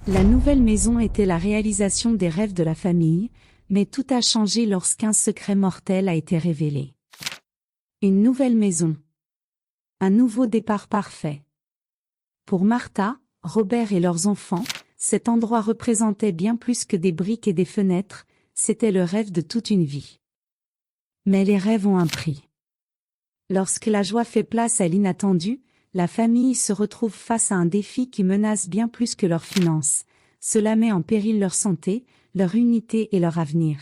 La nouvelle maison était la réalisation des rêves de la famille, mais tout a changé lorsqu'un secret mortel a été révélé. Une nouvelle maison. Un nouveau départ parfait. Pour Martha, Robert et leurs enfants, cet endroit représentait bien plus que des briques et des fenêtres, c'était le rêve de toute une vie. Mais les rêves ont un prix. Lorsque la joie fait place à l'inattendu, la famille se retrouve face à un défi qui menace bien plus que leurs finances. Cela met en péril leur santé, leur unité et leur avenir.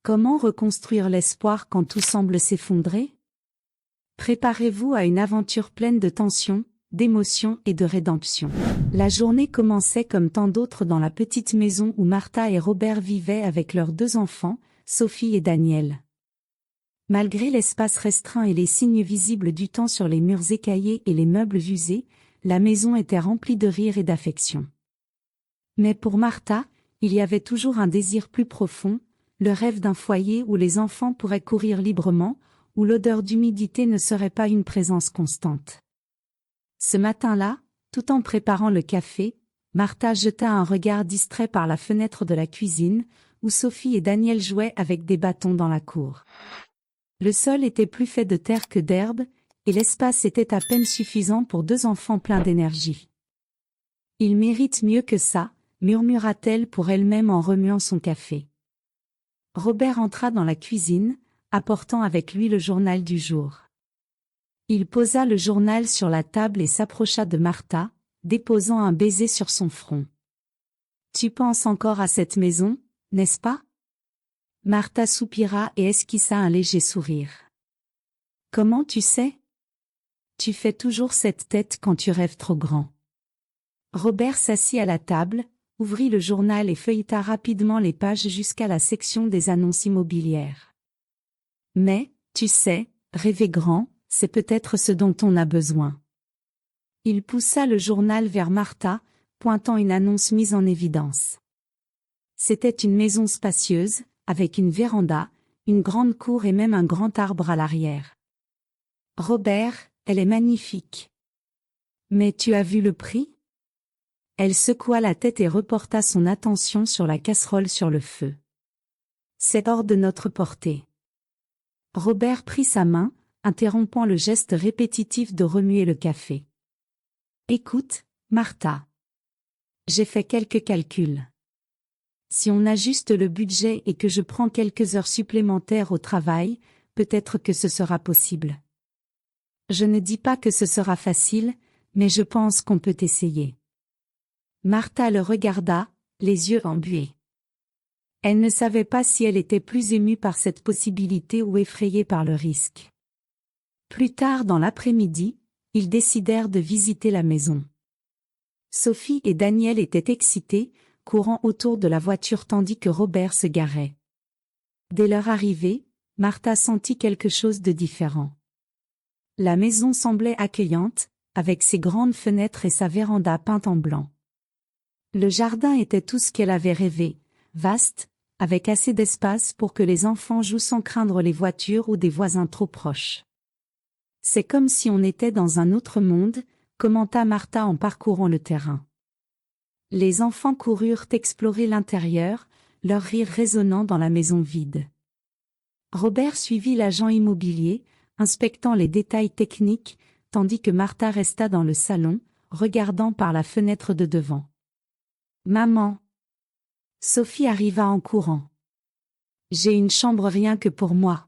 Comment reconstruire l'espoir quand tout semble s'effondrer? Préparez-vous à une aventure pleine de tensions, d'émotions et de rédemption. La journée commençait comme tant d'autres dans la petite maison où Martha et Robert vivaient avec leurs 2 enfants, Sophie et Daniel. Malgré l'espace restreint et les signes visibles du temps sur les murs écaillés et les meubles usés, la maison était remplie de rire et d'affection. Mais pour Martha, il y avait toujours un désir plus profond, le rêve d'un foyer où les enfants pourraient courir librement, où l'odeur d'humidité ne serait pas une présence constante. Ce matin-là, tout en préparant le café, Martha jeta un regard distrait par la fenêtre de la cuisine, où Sophie et Daniel jouaient avec des bâtons dans la cour. Le sol était plus fait de terre que d'herbe, et l'espace était à peine suffisant pour 2 enfants pleins d'énergie. « Ils méritent mieux que ça », murmura-t-elle pour elle-même en remuant son café. Robert entra dans la cuisine, apportant avec lui le journal du jour. Il posa le journal sur la table et s'approcha de Martha, déposant un baiser sur son front. « Tu penses encore à cette maison, n'est-ce pas ?» Martha soupira et esquissa un léger sourire. « Comment tu sais ? Tu fais toujours cette tête quand tu rêves trop grand. » Robert s'assit à la table, ouvrit le journal et feuilleta rapidement les pages jusqu'à la section des annonces immobilières. « Mais, tu sais, rêver grand, c'est peut-être ce dont on a besoin. » Il poussa le journal vers Martha, pointant une annonce mise en évidence. C'était une maison spacieuse, avec une véranda, une grande cour et même un grand arbre à l'arrière. « Robert, elle est magnifique. Mais tu as vu le prix ? » Elle secoua la tête et reporta son attention sur la casserole sur le feu. « C'est hors de notre portée. » Robert prit sa main, interrompant le geste répétitif de remuer le café. « Écoute, Martha. J'ai fait quelques calculs. Si on ajuste le budget et que je prends quelques heures supplémentaires au travail, peut-être que ce sera possible. Je ne dis pas que ce sera facile, mais je pense qu'on peut essayer. » Martha le regarda, les yeux embués. Elle ne savait pas si elle était plus émue par cette possibilité ou effrayée par le risque. Plus tard dans l'après-midi, ils décidèrent de visiter la maison. Sophie et Daniel étaient excités, courant autour de la voiture tandis que Robert se garait. Dès leur arrivée, Martha sentit quelque chose de différent. La maison semblait accueillante, avec ses grandes fenêtres et sa véranda peinte en blanc. Le jardin était tout ce qu'elle avait rêvé, vaste, avec assez d'espace pour que les enfants jouent sans craindre les voitures ou des voisins trop proches. « C'est comme si on était dans un autre monde », commenta Martha en parcourant le terrain. Les enfants coururent explorer l'intérieur, leur rire résonnant dans la maison vide. Robert suivit l'agent immobilier, inspectant les détails techniques, tandis que Martha resta dans le salon, regardant par la fenêtre de devant. « Maman !» Sophie arriva en courant. « J'ai une chambre rien que pour moi.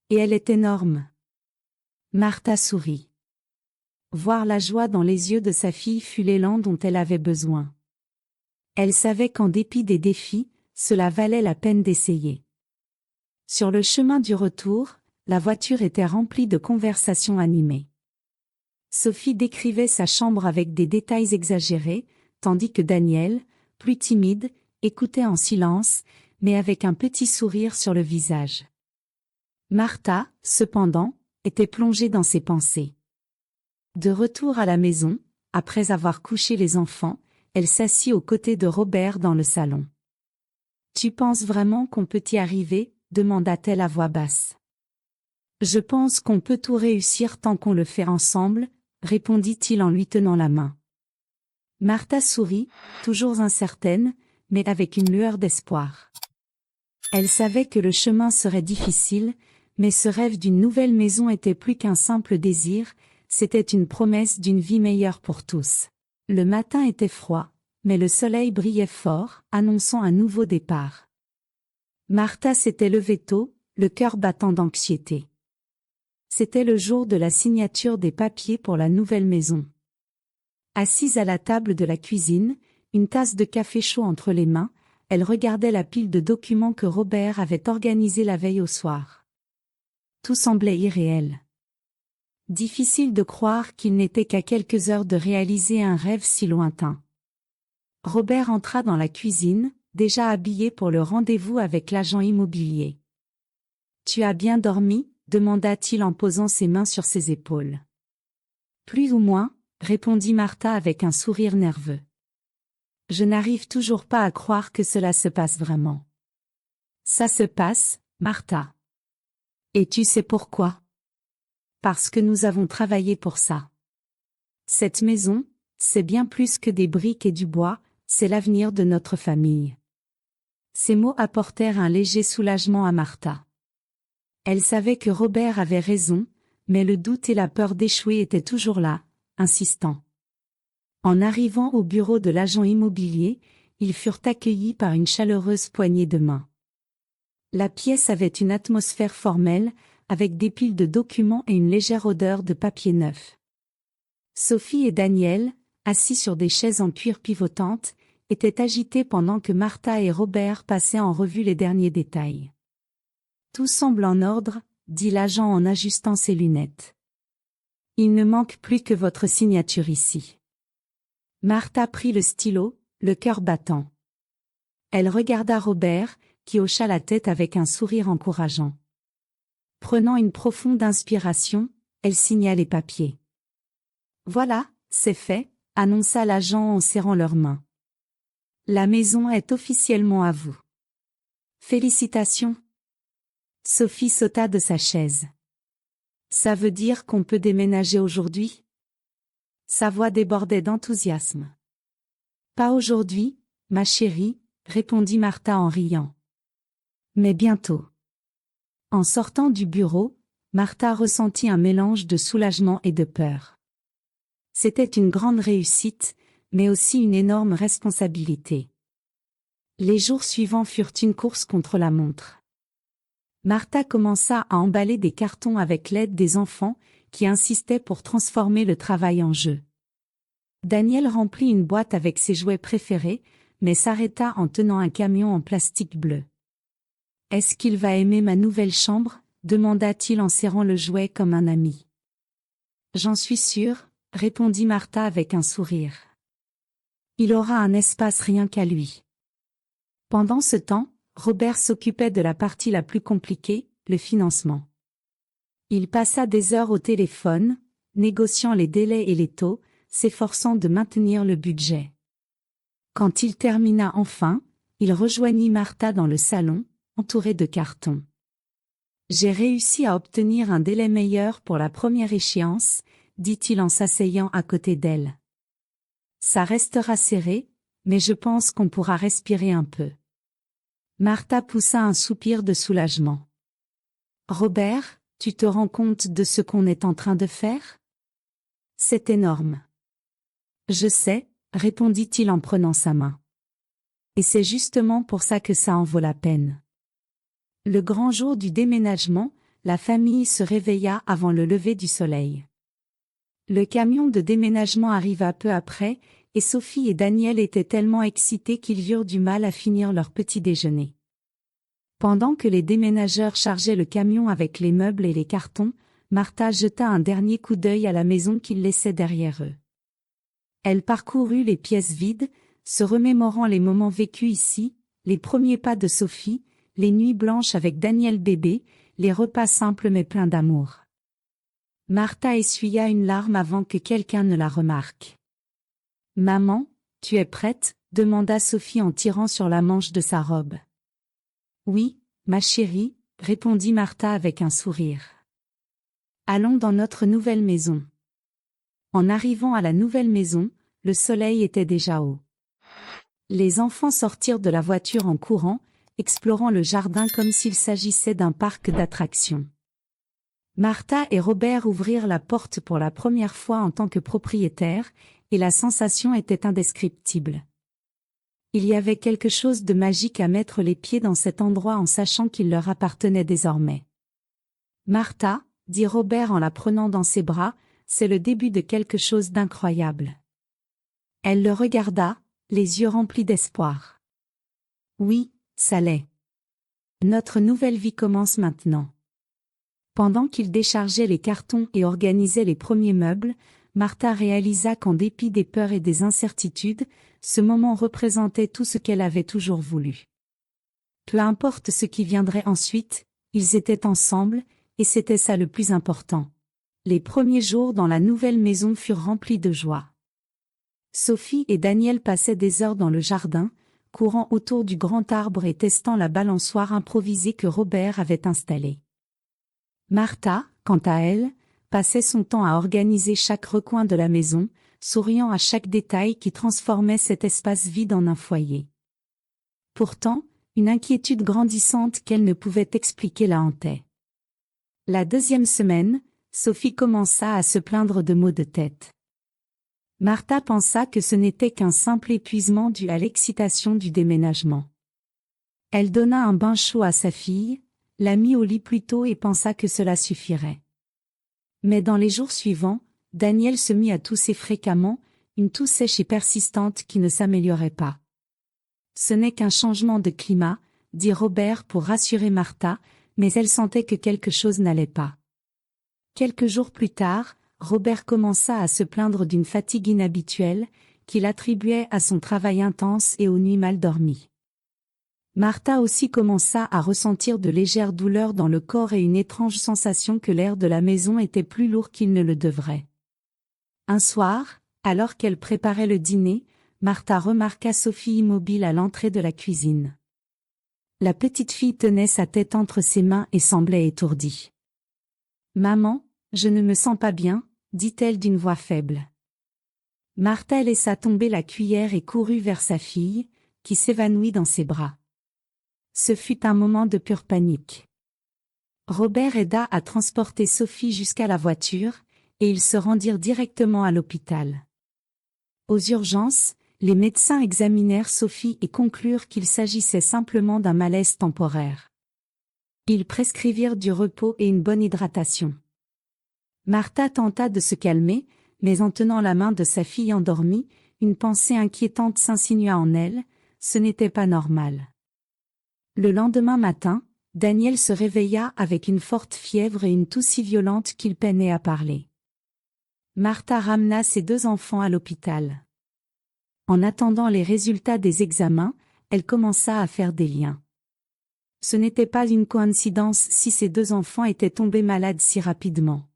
Et elle est énorme. » Martha sourit. Voir la joie dans les yeux de sa fille fut l'élan dont elle avait besoin. Elle savait qu'en dépit des défis, cela valait la peine d'essayer. Sur le chemin du retour, la voiture était remplie de conversations animées. Sophie décrivait sa chambre avec des détails exagérés, tandis que Daniel, plus timide, écoutait en silence, mais avec un petit sourire sur le visage. Martha, cependant, était plongée dans ses pensées. De retour à la maison, après avoir couché les enfants, elle s'assit aux côtés de Robert dans le salon. « Tu penses vraiment qu'on peut y arriver ?» demanda-t-elle à voix basse. « Je pense qu'on peut tout réussir tant qu'on le fait ensemble », répondit-il en lui tenant la main. Martha sourit, toujours incertaine, mais avec une lueur d'espoir. Elle savait que le chemin serait difficile, mais ce rêve d'une nouvelle maison était plus qu'un simple désir, c'était une promesse d'une vie meilleure pour tous. Le matin était froid, mais le soleil brillait fort, annonçant un nouveau départ. Martha s'était levée tôt, le cœur battant d'anxiété. C'était le jour de la signature des papiers pour la nouvelle maison. Assise à la table de la cuisine, une tasse de café chaud entre les mains, elle regardait la pile de documents que Robert avait organisés la veille au soir. Tout semblait irréel. Difficile de croire qu'il n'était qu'à quelques heures de réaliser un rêve si lointain. Robert entra dans la cuisine, déjà habillé pour le rendez-vous avec l'agent immobilier. « Tu as bien dormi ?» demanda-t-il en posant ses mains sur ses épaules. « Plus ou moins », répondit Martha avec un sourire nerveux. « Je n'arrive toujours pas à croire que cela se passe vraiment. »« Ça se passe, Martha. Et tu sais pourquoi ? Parce que nous avons travaillé pour ça. Cette maison, c'est bien plus que des briques et du bois, c'est l'avenir de notre famille. » Ces mots apportèrent un léger soulagement à Martha. Elle savait que Robert avait raison, mais le doute et la peur d'échouer étaient toujours là, insistants. En arrivant au bureau de l'agent immobilier, ils furent accueillis par une chaleureuse poignée de main. La pièce avait une atmosphère formelle, avec des piles de documents et une légère odeur de papier neuf. Sophie et Daniel, assis sur des chaises en cuir pivotantes, étaient agités pendant que Martha et Robert passaient en revue les derniers détails. « Tout semble en ordre », dit l'agent en ajustant ses lunettes. « Il ne manque plus que votre signature ici. » Martha prit le stylo, le cœur battant. Elle regarda Robert, qui hocha la tête avec un sourire encourageant. Prenant une profonde inspiration, elle signa les papiers. « Voilà, c'est fait », annonça l'agent en serrant leurs mains. « La maison est officiellement à vous. » « Félicitations !» Sophie sauta de sa chaise. « Ça veut dire qu'on peut déménager aujourd'hui ?» Sa voix débordait d'enthousiasme. « Pas aujourd'hui, ma chérie », répondit Martha en riant. « Mais bientôt. » En sortant du bureau, Martha ressentit un mélange de soulagement et de peur. C'était une grande réussite, mais aussi une énorme responsabilité. Les jours suivants furent une course contre la montre. Martha commença à emballer des cartons avec l'aide des enfants, qui insistaient pour transformer le travail en jeu. Daniel remplit une boîte avec ses jouets préférés, mais s'arrêta en tenant un camion en plastique bleu. « Est-ce qu'il va aimer ma nouvelle chambre ?» demanda-t-il en serrant le jouet comme un ami. « J'en suis sûre », répondit Martha avec un sourire. « Il aura un espace rien qu'à lui. » Pendant ce temps, Robert s'occupait de la partie la plus compliquée, le financement. Il passa des heures au téléphone, négociant les délais et les taux, s'efforçant de maintenir le budget. Quand il termina enfin, il rejoignit Martha dans le salon, entouré de cartons. « J'ai réussi à obtenir un délai meilleur pour la première échéance, » dit-il en s'asseyant à côté d'elle. « Ça restera serré, mais je pense qu'on pourra respirer un peu. » Martha poussa un soupir de soulagement. « Robert, tu te rends compte de ce qu'on est en train de faire ? C'est énorme. » « Je sais, » répondit-il en prenant sa main. « Et c'est justement pour ça que ça en vaut la peine. » Le grand jour du déménagement, la famille se réveilla avant le lever du soleil. Le camion de déménagement arriva peu après, et Sophie et Daniel étaient tellement excités qu'ils eurent du mal à finir leur petit déjeuner. Pendant que les déménageurs chargeaient le camion avec les meubles et les cartons, Martha jeta un dernier coup d'œil à la maison qu'ils laissaient derrière eux. Elle parcourut les pièces vides, se remémorant les moments vécus ici, les premiers pas de Sophie, les nuits blanches avec Daniel bébé, les repas simples mais pleins d'amour. Martha essuya une larme avant que quelqu'un ne la remarque. « Maman, tu es prête ?» demanda Sophie en tirant sur la manche de sa robe. « Oui, ma chérie », répondit Martha avec un sourire. « Allons dans notre nouvelle maison. » En arrivant à la nouvelle maison, le soleil était déjà haut. Les enfants sortirent de la voiture en courant, explorant le jardin comme s'il s'agissait d'un parc d'attractions. Martha et Robert ouvrirent la porte pour la première fois en tant que propriétaires, et la sensation était indescriptible. Il y avait quelque chose de magique à mettre les pieds dans cet endroit en sachant qu'il leur appartenait désormais. « Martha, » dit Robert en la prenant dans ses bras, « c'est le début de quelque chose d'incroyable. » Elle le regarda, les yeux remplis d'espoir. « Oui, ça l'est. Notre nouvelle vie commence maintenant. » Pendant qu'il déchargeait les cartons et organisait les premiers meubles, Martha réalisa qu'en dépit des peurs et des incertitudes, ce moment représentait tout ce qu'elle avait toujours voulu. Peu importe ce qui viendrait ensuite, ils étaient ensemble, et c'était ça le plus important. Les premiers jours dans la nouvelle maison furent remplis de joie. Sophie et Daniel passaient des heures dans le jardin, courant autour du grand arbre et testant la balançoire improvisée que Robert avait installée. Martha, quant à elle, passait son temps à organiser chaque recoin de la maison, souriant à chaque détail qui transformait cet espace vide en un foyer. Pourtant, une inquiétude grandissante qu'elle ne pouvait expliquer la hantait. La deuxième semaine, Sophie commença à se plaindre de maux de tête. Martha pensa que ce n'était qu'un simple épuisement dû à l'excitation du déménagement. Elle donna un bain chaud à sa fille, la mit au lit plus tôt et pensa que cela suffirait. Mais dans les jours suivants, Daniel se mit à tousser fréquemment, une toux sèche et persistante qui ne s'améliorait pas. « Ce n'est qu'un changement de climat, » dit Robert pour rassurer Martha, mais elle sentait que quelque chose n'allait pas. Quelques jours plus tard, Robert commença à se plaindre d'une fatigue inhabituelle, qu'il attribuait à son travail intense et aux nuits mal dormies. Martha aussi commença à ressentir de légères douleurs dans le corps et une étrange sensation que l'air de la maison était plus lourd qu'il ne le devrait. Un soir, alors qu'elle préparait le dîner, Martha remarqua Sophie immobile à l'entrée de la cuisine. La petite fille tenait sa tête entre ses mains et semblait étourdie. « Maman, je ne me sens pas bien, » dit-elle d'une voix faible. Martha laissa tomber la cuillère et courut vers sa fille, qui s'évanouit dans ses bras. Ce fut un moment de pure panique. Robert aida à transporter Sophie jusqu'à la voiture, et ils se rendirent directement à l'hôpital. Aux urgences, les médecins examinèrent Sophie et conclurent qu'il s'agissait simplement d'un malaise temporaire. Ils prescrivirent du repos et une bonne hydratation. Martha tenta de se calmer, mais en tenant la main de sa fille endormie, une pensée inquiétante s'insinua en elle, ce n'était pas normal. Le lendemain matin, Daniel se réveilla avec une forte fièvre et une toux si violente qu'il peinait à parler. Martha ramena ses 2 enfants à l'hôpital. En attendant les résultats des examens, elle commença à faire des liens. Ce n'était pas une coïncidence si ses 2 enfants étaient tombés malades si rapidement.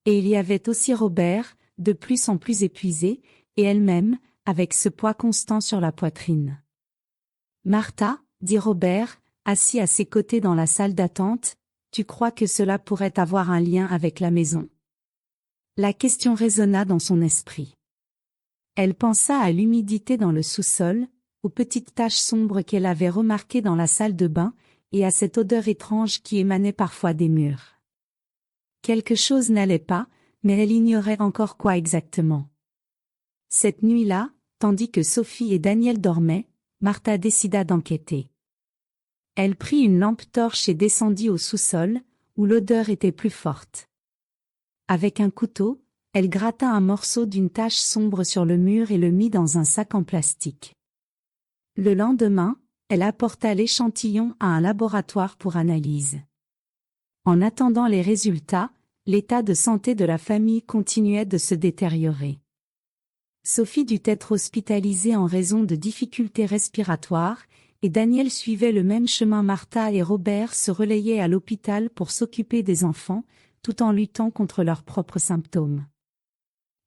Et il y avait aussi Robert, de plus en plus épuisé, et elle-même, avec ce poids constant sur la poitrine. « Martha, » dit Robert, assis à ses côtés dans la salle d'attente, « tu crois que cela pourrait avoir un lien avec la maison ?» La question résonna dans son esprit. Elle pensa à l'humidité dans le sous-sol, aux petites taches sombres qu'elle avait remarquées dans la salle de bain, et à cette odeur étrange qui émanait parfois des murs. Quelque chose n'allait pas, mais elle ignorait encore quoi exactement. Cette nuit-là, tandis que Sophie et Daniel dormaient, Martha décida d'enquêter. Elle prit une lampe torche et descendit au sous-sol, où l'odeur était plus forte. Avec un couteau, elle gratta un morceau d'une tache sombre sur le mur et le mit dans un sac en plastique. Le lendemain, elle apporta l'échantillon à un laboratoire pour analyse. En attendant les résultats, l'état de santé de la famille continuait de se détériorer. Sophie dut être hospitalisée en raison de difficultés respiratoires, et Daniel suivait le même chemin. Martha et Robert se relayaient à l'hôpital pour s'occuper des enfants, tout en luttant contre leurs propres symptômes.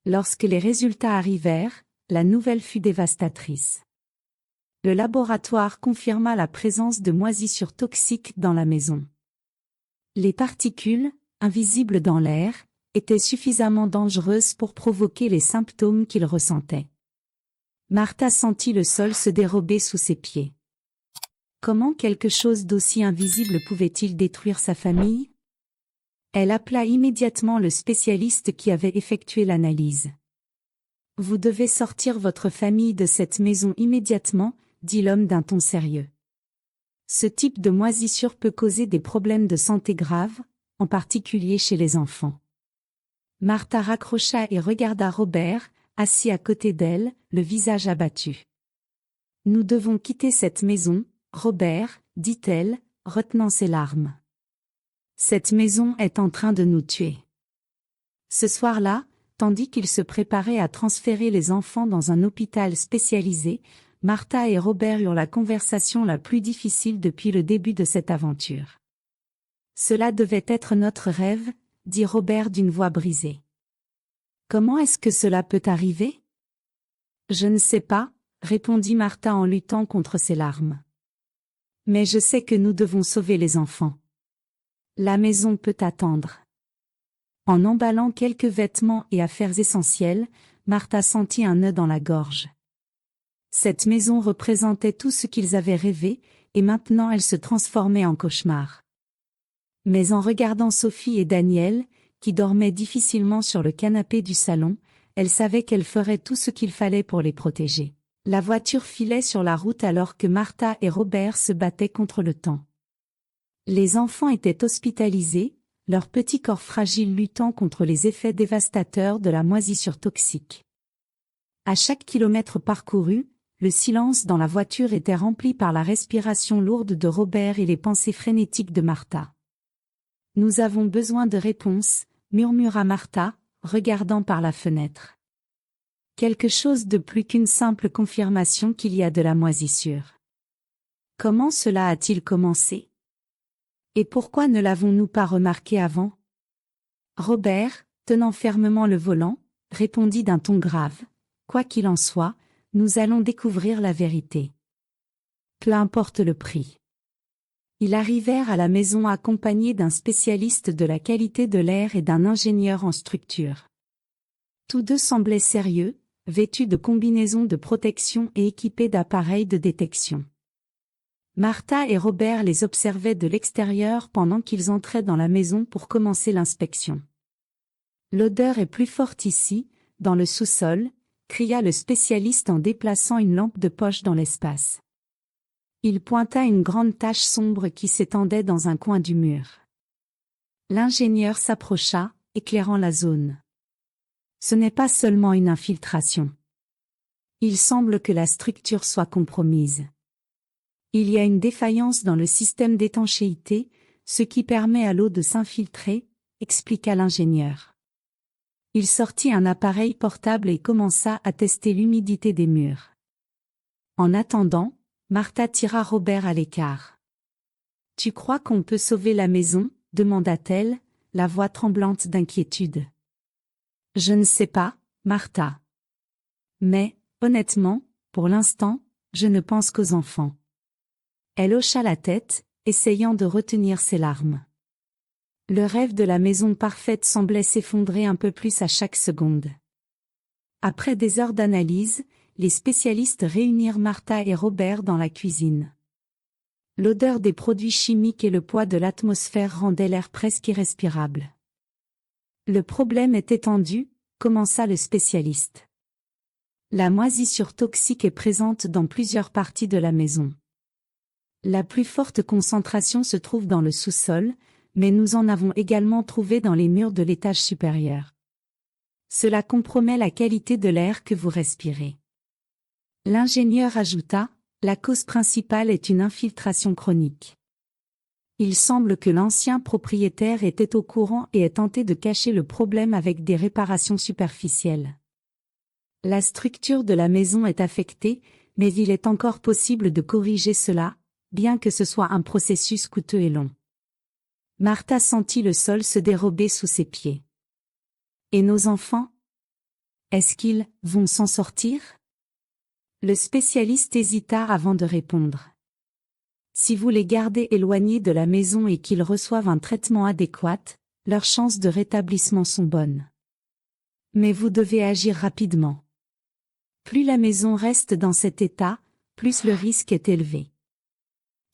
Lorsque les résultats arrivèrent, la nouvelle fut dévastatrice. Le laboratoire confirma la présence de moisissures toxiques dans la maison. Les particules, invisibles dans l'air, était suffisamment dangereuse pour provoquer les symptômes qu'il ressentait. Martha sentit le sol se dérober sous ses pieds. Comment quelque chose d'aussi invisible pouvait-il détruire sa famille? Elle appela immédiatement le spécialiste qui avait effectué l'analyse. Vous devez sortir votre famille de cette maison immédiatement, dit l'homme d'un ton sérieux. Ce type de moisissure peut causer des problèmes de santé graves, en particulier chez les enfants. Martha raccrocha et regarda Robert, assis à côté d'elle, le visage abattu. Nous devons quitter cette maison, Robert, dit-elle, retenant ses larmes. Cette maison est en train de nous tuer. Ce soir-là, tandis qu'il se préparait à transférer les enfants dans un hôpital spécialisé, Martha et Robert eurent la conversation la plus difficile depuis le début de cette aventure. Cela devait être notre rêve, dit Robert d'une voix brisée. Comment est-ce que cela peut arriver? Je ne sais pas, répondit Martha en luttant contre ses larmes. Mais je sais que nous devons sauver les enfants. La maison peut attendre. En emballant quelques vêtements et affaires essentielles, Martha sentit un nœud dans la gorge. Cette maison représentait tout ce qu'ils avaient rêvé, et maintenant elle se transformait en cauchemar. Mais en regardant Sophie et Daniel, qui dormaient difficilement sur le canapé du salon, elle savait qu'elle ferait tout ce qu'il fallait pour les protéger. La voiture filait sur la route alors que Martha et Robert se battaient contre le temps. Les enfants étaient hospitalisés, leur petit corps fragile luttant contre les effets dévastateurs de la moisissure toxique. À chaque kilomètre parcouru, le silence dans la voiture était rempli par la respiration lourde de Robert et les pensées frénétiques de Martha. « Nous avons besoin de réponses », murmura Martha, regardant par la fenêtre. Quelque chose de plus qu'une simple confirmation qu'il y a de la moisissure. Comment cela a-t-il commencé? Et pourquoi ne l'avons-nous pas remarqué avant? Robert, tenant fermement le volant, répondit d'un ton grave. Quoi qu'il en soit, nous allons découvrir la vérité. Peu importe le prix. Ils arrivèrent à la maison accompagnés d'un spécialiste de la qualité de l'air et d'un ingénieur en structure. Tous deux semblaient sérieux, vêtus de combinaisons de protection et équipés d'appareils de détection. Martha et Robert les observaient de l'extérieur pendant qu'ils entraient dans la maison pour commencer l'inspection. « L'odeur est plus forte ici, dans le sous-sol », cria le spécialiste en déplaçant une lampe de poche dans l'espace. Il pointa une grande tache sombre qui s'étendait dans un coin du mur. L'ingénieur s'approcha, éclairant la zone. Ce n'est pas seulement une infiltration. Il semble que la structure soit compromise. Il y a une défaillance dans le système d'étanchéité, ce qui permet à l'eau de s'infiltrer, expliqua l'ingénieur. Il sortit un appareil portable et commença à tester l'humidité des murs. En attendant, Martha tira Robert à l'écart. « Tu crois qu'on peut sauver la maison ?» demanda-t-elle, la voix tremblante d'inquiétude. « Je ne sais pas, Martha. Mais, honnêtement, pour l'instant, je ne pense qu'aux enfants. » Elle hocha la tête, essayant de retenir ses larmes. Le rêve de la maison parfaite semblait s'effondrer un peu plus à chaque seconde. Après des heures d'analyse, les spécialistes réunirent Martha et Robert dans la cuisine. L'odeur des produits chimiques et le poids de l'atmosphère rendaient l'air presque irrespirable. Le problème est étendu, commença le spécialiste. La moisissure toxique est présente dans plusieurs parties de la maison. La plus forte concentration se trouve dans le sous-sol, mais nous en avons également trouvé dans les murs de l'étage supérieur. Cela compromet la qualité de l'air que vous respirez. L'ingénieur ajouta, la cause principale est une infiltration chronique. Il semble que l'ancien propriétaire était au courant et ait tenté de cacher le problème avec des réparations superficielles. La structure de la maison est affectée, mais il est encore possible de corriger cela, bien que ce soit un processus coûteux et long. Martha sentit le sol se dérober sous ses pieds. Et nos enfants? Est-ce qu'ils vont s'en sortir? Le spécialiste hésita avant de répondre. Si vous les gardez éloignés de la maison et qu'ils reçoivent un traitement adéquat, leurs chances de rétablissement sont bonnes. Mais vous devez agir rapidement. Plus la maison reste dans cet état, plus le risque est élevé.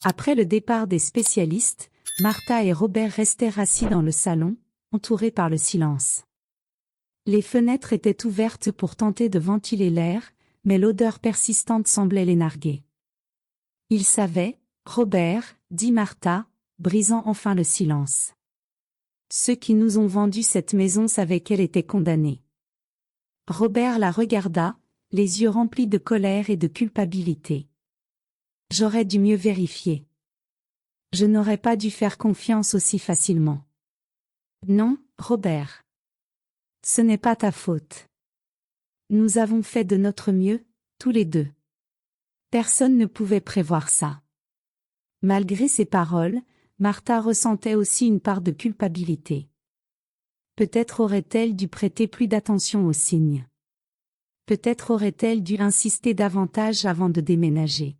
Après le départ des spécialistes, Martha et Robert restèrent assis dans le salon, entourés par le silence. Les fenêtres étaient ouvertes pour tenter de ventiler l'air, mais l'odeur persistante semblait les narguer. Ils savaient, Robert, dit Martha, brisant enfin le silence. Ceux qui nous ont vendu cette maison savaient qu'elle était condamnée. Robert la regarda, les yeux remplis de colère et de culpabilité. J'aurais dû mieux vérifier. Je n'aurais pas dû faire confiance aussi facilement. Non, Robert. Ce n'est pas ta faute. Nous avons fait de notre mieux, tous les deux. Personne ne pouvait prévoir ça. Malgré ces paroles, Martha ressentait aussi une part de culpabilité. Peut-être aurait-elle dû prêter plus d'attention aux signes. Peut-être aurait-elle dû insister davantage avant de déménager.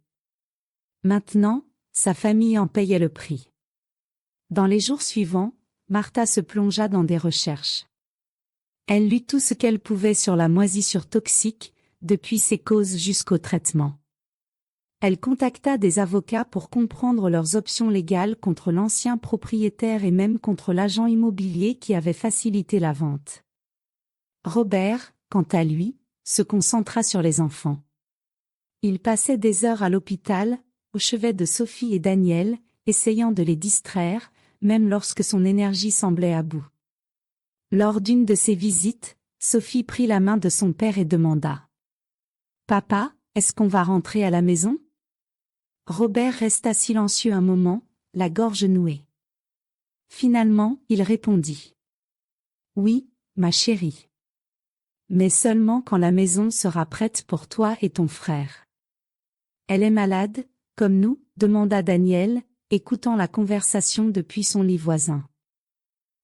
Maintenant, sa famille en payait le prix. Dans les jours suivants, Martha se plongea dans des recherches. Elle lut tout ce qu'elle pouvait sur la moisissure toxique, depuis ses causes jusqu'au traitement. Elle contacta des avocats pour comprendre leurs options légales contre l'ancien propriétaire et même contre l'agent immobilier qui avait facilité la vente. Robert, quant à lui, se concentra sur les enfants. Il passait des heures à l'hôpital, au chevet de Sophie et Daniel, essayant de les distraire, même lorsque son énergie semblait à bout. Lors d'une de ses visites, Sophie prit la main de son père et demanda : « Papa, est-ce qu'on va rentrer à la maison ?» Robert resta silencieux un moment, la gorge nouée. Finalement, il répondit : « Oui, ma chérie. Mais seulement quand la maison sera prête pour toi et ton frère. »« Elle est malade, comme nous ?» demanda Daniel, écoutant la conversation depuis son lit voisin.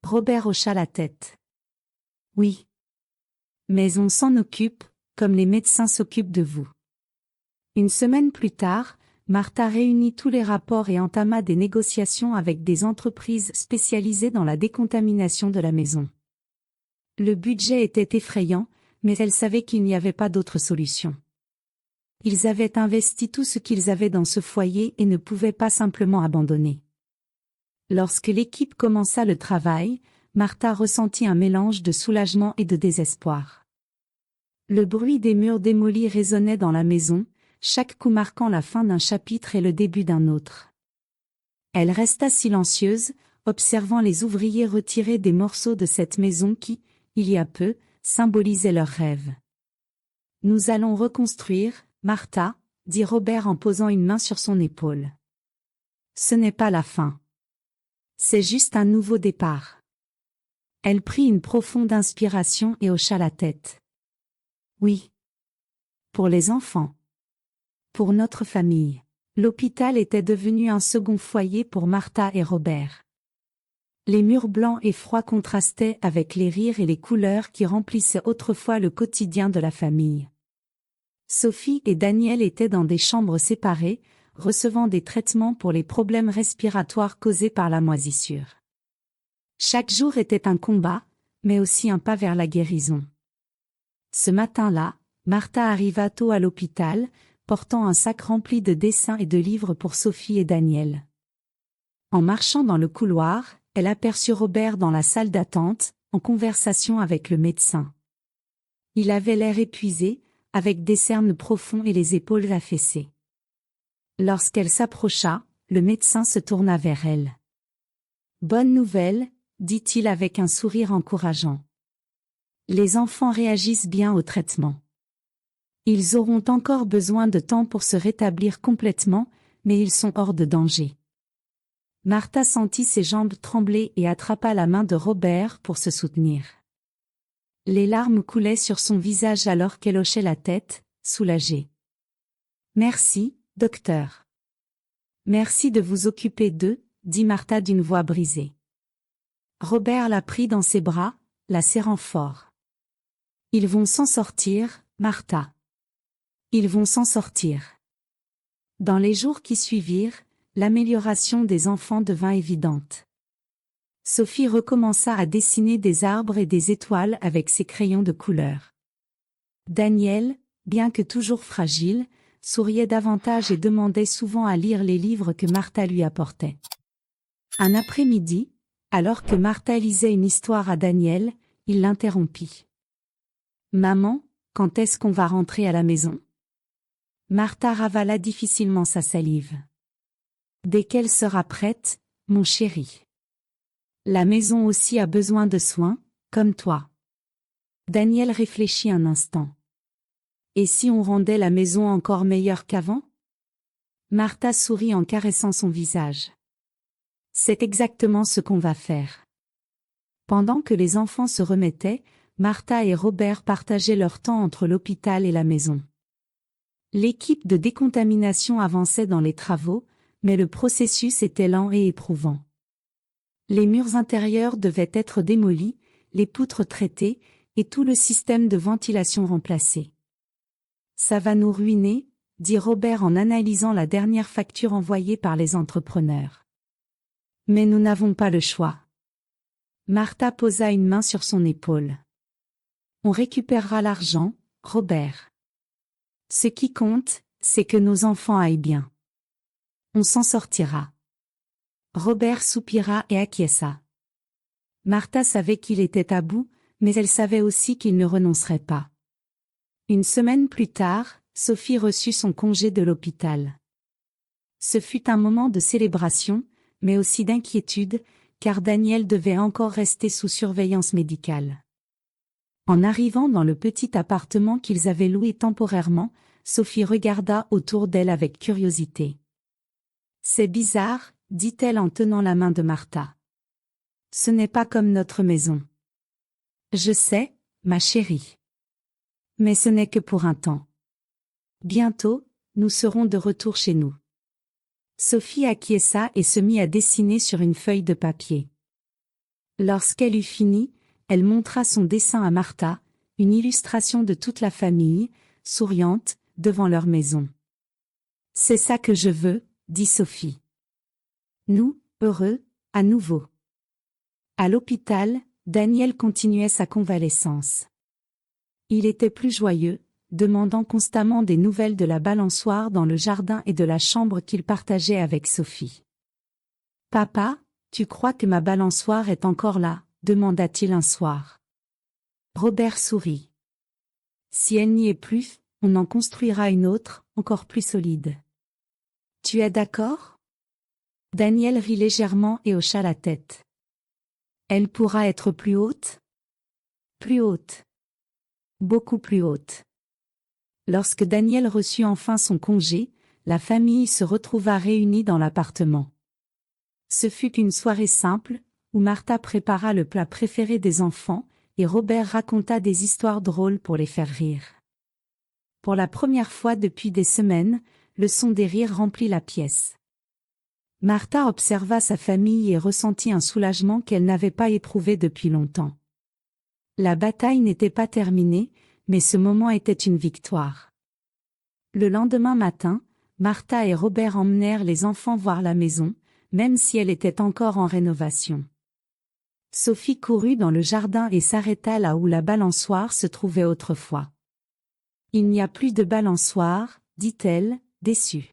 Robert hocha la tête. « Oui. Mais on s'en occupe, comme les médecins s'occupent de vous. » Une semaine plus tard, Martha réunit tous les rapports et entama des négociations avec des entreprises spécialisées dans la décontamination de la maison. Le budget était effrayant, mais elle savait qu'il n'y avait pas d'autre solution. Ils avaient investi tout ce qu'ils avaient dans ce foyer et ne pouvaient pas simplement abandonner. Lorsque l'équipe commença le travail, Martha ressentit un mélange de soulagement et de désespoir. Le bruit des murs démolis résonnait dans la maison, chaque coup marquant la fin d'un chapitre et le début d'un autre. Elle resta silencieuse, observant les ouvriers retirer des morceaux de cette maison qui, il y a peu, symbolisait leurs rêves. « Nous allons reconstruire, Martha, » dit Robert en posant une main sur son épaule. « Ce n'est pas la fin. C'est juste un nouveau départ. » Elle prit une profonde inspiration et hocha la tête. « Oui. Pour les enfants. Pour notre famille. » L'hôpital était devenu un second foyer pour Martha et Robert. Les murs blancs et froids contrastaient avec les rires et les couleurs qui remplissaient autrefois le quotidien de la famille. Sophie et Daniel étaient dans des chambres séparées, recevant des traitements pour les problèmes respiratoires causés par la moisissure. Chaque jour était un combat, mais aussi un pas vers la guérison. Ce matin-là, Martha arriva tôt à l'hôpital, portant un sac rempli de dessins et de livres pour Sophie et Daniel. En marchant dans le couloir, elle aperçut Robert dans la salle d'attente, en conversation avec le médecin. Il avait l'air épuisé, avec des cernes profonds et les épaules affaissées. Lorsqu'elle s'approcha, le médecin se tourna vers elle. « Bonne nouvelle », dit-il avec un sourire encourageant. « Les enfants réagissent bien au traitement. Ils auront encore besoin de temps pour se rétablir complètement, mais ils sont hors de danger. » Martha sentit ses jambes trembler et attrapa la main de Robert pour se soutenir. Les larmes coulaient sur son visage alors qu'elle hochait la tête, soulagée. « Merci, docteur. Merci de vous occuper d'eux, » dit Martha d'une voix brisée. Robert la prit dans ses bras, la serrant fort. « Ils vont s'en sortir, Martha. Ils vont s'en sortir. » Dans les jours qui suivirent, l'amélioration des enfants devint évidente. Sophie recommença à dessiner des arbres et des étoiles avec ses crayons de couleur. Daniel, bien que toujours fragile, souriait davantage et demandait souvent à lire les livres que Martha lui apportait. Un après-midi, alors que Martha lisait une histoire à Daniel, il l'interrompit. « Maman, quand est-ce qu'on va rentrer à la maison ?» Martha ravala difficilement sa salive. « Dès qu'elle sera prête, mon chéri. La maison aussi a besoin de soins, comme toi. » Daniel réfléchit un instant. « Et si on rendait la maison encore meilleure qu'avant ?» Martha sourit en caressant son visage. « C'est exactement ce qu'on va faire. » Pendant que les enfants se remettaient, Martha et Robert partageaient leur temps entre l'hôpital et la maison. L'équipe de décontamination avançait dans les travaux, mais le processus était lent et éprouvant. Les murs intérieurs devaient être démolis, les poutres traitées, et tout le système de ventilation remplacé. « Ça va nous ruiner », dit Robert en analysant la dernière facture envoyée par les entrepreneurs. « Mais nous n'avons pas le choix. » Martha posa une main sur son épaule. « On récupérera l'argent, Robert. Ce qui compte, c'est que nos enfants aillent bien. On s'en sortira. » Robert soupira et acquiesça. Martha savait qu'il était à bout, mais elle savait aussi qu'il ne renoncerait pas. Une semaine plus tard, Sophie reçut son congé de l'hôpital. Ce fut un moment de célébration, mais aussi d'inquiétude, car Daniel devait encore rester sous surveillance médicale. En arrivant dans le petit appartement qu'ils avaient loué temporairement, Sophie regarda autour d'elle avec curiosité. « C'est bizarre, » dit-elle en tenant la main de Martha. « Ce n'est pas comme notre maison. »« Je sais, ma chérie. Mais ce n'est que pour un temps. Bientôt, nous serons de retour chez nous. » Sophie acquiesça et se mit à dessiner sur une feuille de papier. Lorsqu'elle eut fini, elle montra son dessin à Martha, une illustration de toute la famille, souriante, devant leur maison. « C'est ça que je veux, » dit Sophie. Nous, heureux, à nouveau. À l'hôpital, Daniel continuait sa convalescence. Il était plus joyeux, demandant constamment des nouvelles de la balançoire dans le jardin et de la chambre qu'il partageait avec Sophie. « Papa, tu crois que ma balançoire est encore là ?» demanda-t-il un soir. Robert sourit. « Si elle n'y est plus, on en construira une autre, encore plus solide. Tu es d'accord ?» Daniel rit légèrement et hocha la tête. « Elle pourra être plus haute ?» « Plus haute. Beaucoup plus haute. » Lorsque Daniel reçut enfin son congé, la famille se retrouva réunie dans l'appartement. Ce fut une soirée simple, où Martha prépara le plat préféré des enfants, et Robert raconta des histoires drôles pour les faire rire. Pour la première fois depuis des semaines, le son des rires remplit la pièce. Martha observa sa famille et ressentit un soulagement qu'elle n'avait pas éprouvé depuis longtemps. La bataille n'était pas terminée, mais ce moment était une victoire. Le lendemain matin, Martha et Robert emmenèrent les enfants voir la maison, même si elle était encore en rénovation. Sophie courut dans le jardin et s'arrêta là où la balançoire se trouvait autrefois. « Il n'y a plus de balançoire, » dit-elle, déçue.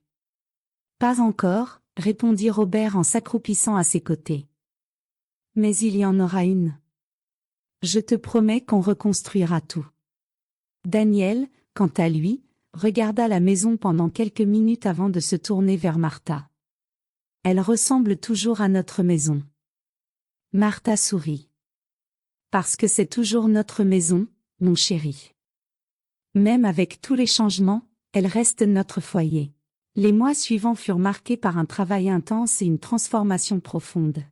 « Pas encore, » répondit Robert en s'accroupissant à ses côtés. « Mais il y en aura une. Je te promets qu'on reconstruira tout. » Daniel, quant à lui, regarda la maison pendant quelques minutes avant de se tourner vers Martha. « Elle ressemble toujours à notre maison. » Martha sourit. « Parce que c'est toujours notre maison, mon chéri. Même avec tous les changements, elle reste notre foyer. » Les mois suivants furent marqués par un travail intense et une transformation profonde.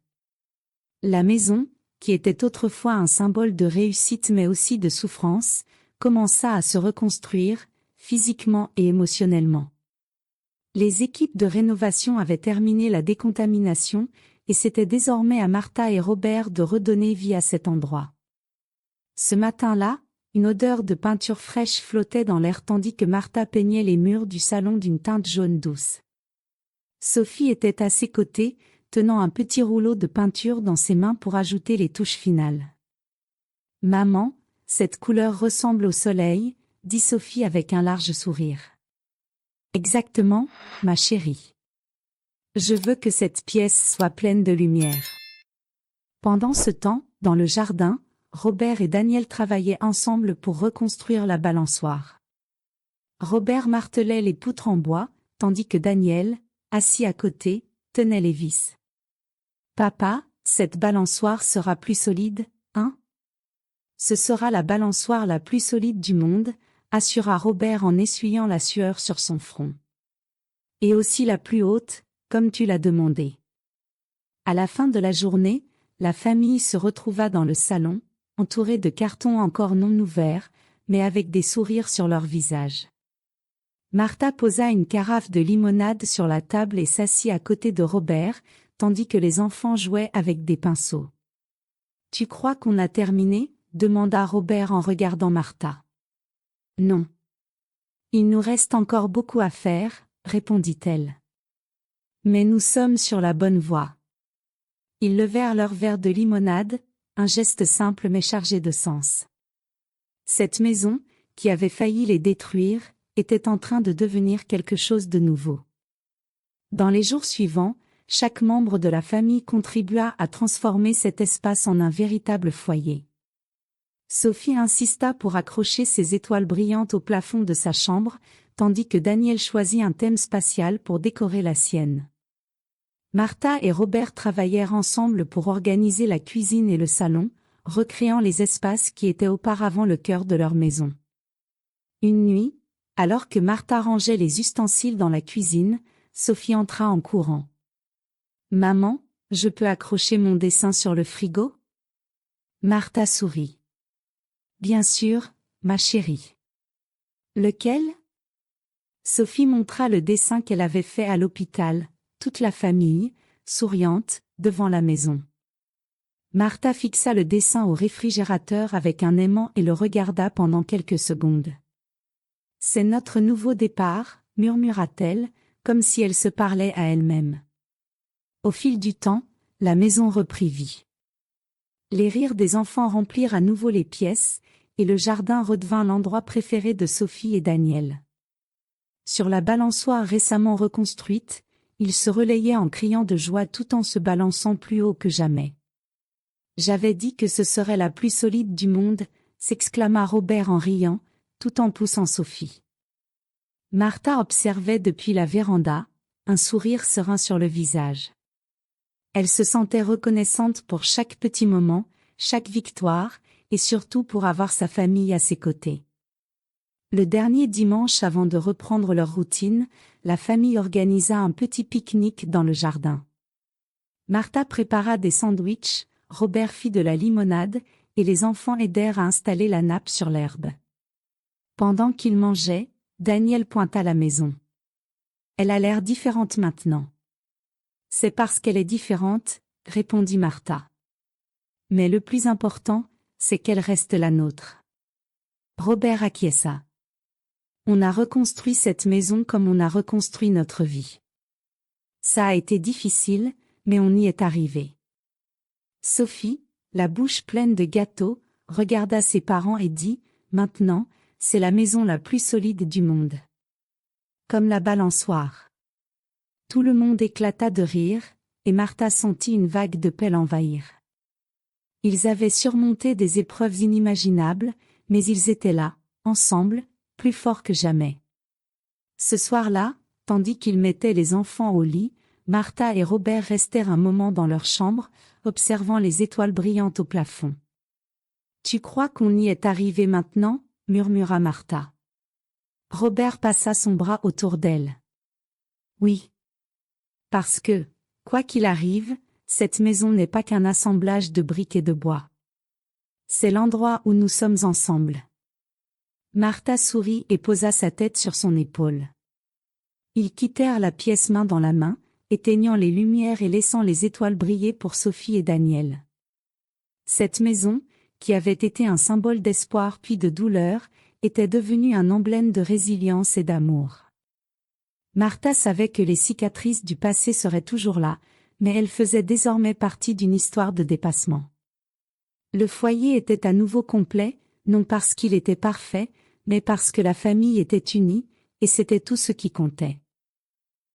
La maison, qui était autrefois un symbole de réussite mais aussi de souffrance, commença à se reconstruire, physiquement et émotionnellement. Les équipes de rénovation avaient terminé la décontamination, et c'était désormais à Martha et Robert de redonner vie à cet endroit. Ce matin-là, une odeur de peinture fraîche flottait dans l'air tandis que Martha peignait les murs du salon d'une teinte jaune douce. Sophie était à ses côtés, tenant un petit rouleau de peinture dans ses mains pour ajouter les touches finales. « Maman, cette couleur ressemble au soleil », dit Sophie avec un large sourire. « Exactement, ma chérie. Je veux que cette pièce soit pleine de lumière. » Pendant ce temps, dans le jardin, Robert et Daniel travaillaient ensemble pour reconstruire la balançoire. Robert martelait les poutres en bois, tandis que Daniel, assis à côté, tenait les vis. « Papa, cette balançoire sera plus solide, hein ? » « Ce sera la balançoire la plus solide du monde », assura Robert en essuyant la sueur sur son front. « Et aussi la plus haute, comme tu l'as demandé. » À la fin de la journée, la famille se retrouva dans le salon, entourée de cartons encore non ouverts, mais avec des sourires sur leurs visages. Martha posa une carafe de limonade sur la table et s'assit à côté de Robert, tandis que les enfants jouaient avec des pinceaux. « Tu crois qu'on a terminé ? » demanda Robert en regardant Martha. « Non. Il nous reste encore beaucoup à faire, » répondit-elle. « Mais nous sommes sur la bonne voie. » Ils levèrent leur verre de limonade, un geste simple mais chargé de sens. Cette maison, qui avait failli les détruire, était en train de devenir quelque chose de nouveau. Dans les jours suivants, chaque membre de la famille contribua à transformer cet espace en un véritable foyer. Sophie insista pour accrocher ses étoiles brillantes au plafond de sa chambre, tandis que Daniel choisit un thème spatial pour décorer la sienne. Martha et Robert travaillèrent ensemble pour organiser la cuisine et le salon, recréant les espaces qui étaient auparavant le cœur de leur maison. Une nuit, alors que Martha rangeait les ustensiles dans la cuisine, Sophie entra en courant. « Maman, je peux accrocher mon dessin sur le frigo ? » Martha sourit. « Bien sûr, ma chérie. »« Lequel ?» Sophie montra le dessin qu'elle avait fait à l'hôpital, toute la famille, souriante, devant la maison. Martha fixa le dessin au réfrigérateur avec un aimant et le regarda pendant quelques secondes. « C'est notre nouveau départ, » murmura-t-elle, comme si elle se parlait à elle-même. Au fil du temps, la maison reprit vie. Les rires des enfants remplirent à nouveau les pièces, et le jardin redevint l'endroit préféré de Sophie et Daniel. Sur la balançoire récemment reconstruite, ils se relayaient en criant de joie tout en se balançant plus haut que jamais. « J'avais dit que ce serait la plus solide du monde », s'exclama Robert en riant, tout en poussant Sophie. Martha observait depuis la véranda, un sourire serein sur le visage. Elle se sentait reconnaissante pour chaque petit moment, chaque victoire, et surtout pour avoir sa famille à ses côtés. Le dernier dimanche avant de reprendre leur routine, la famille organisa un petit pique-nique dans le jardin. Martha prépara des sandwichs, Robert fit de la limonade, et les enfants aidèrent à installer la nappe sur l'herbe. Pendant qu'ils mangeaient, Daniel pointa la maison. « Elle a l'air différente maintenant. »« C'est parce qu'elle est différente, » répondit Martha. « Mais le plus important, c'est qu'elle reste la nôtre. » Robert acquiesça. « On a reconstruit cette maison comme on a reconstruit notre vie. Ça a été difficile, mais on y est arrivé. » Sophie, la bouche pleine de gâteaux, regarda ses parents et dit « Maintenant, c'est la maison la plus solide du monde. » Comme la balançoire. Tout le monde éclata de rire, et Martha sentit une vague de paix l'envahir. Ils avaient surmonté des épreuves inimaginables, mais ils étaient là, ensemble, plus forts que jamais. Ce soir-là, tandis qu'ils mettaient les enfants au lit, Martha et Robert restèrent un moment dans leur chambre, observant les étoiles brillantes au plafond. « Tu crois qu'on y est arrivé maintenant ?» murmura Martha. Robert passa son bras autour d'elle. « Oui. Parce que, quoi qu'il arrive, cette maison n'est pas qu'un assemblage de briques et de bois. C'est l'endroit où nous sommes ensemble. » Martha sourit et posa sa tête sur son épaule. Ils quittèrent la pièce main dans la main, éteignant les lumières et laissant les étoiles briller pour Sophie et Daniel. Cette maison, qui avait été un symbole d'espoir puis de douleur, était devenue un emblème de résilience et d'amour. Martha savait que les cicatrices du passé seraient toujours là, mais elle faisait désormais partie d'une histoire de dépassement. Le foyer était à nouveau complet, non parce qu'il était parfait, mais parce que la famille était unie, et c'était tout ce qui comptait.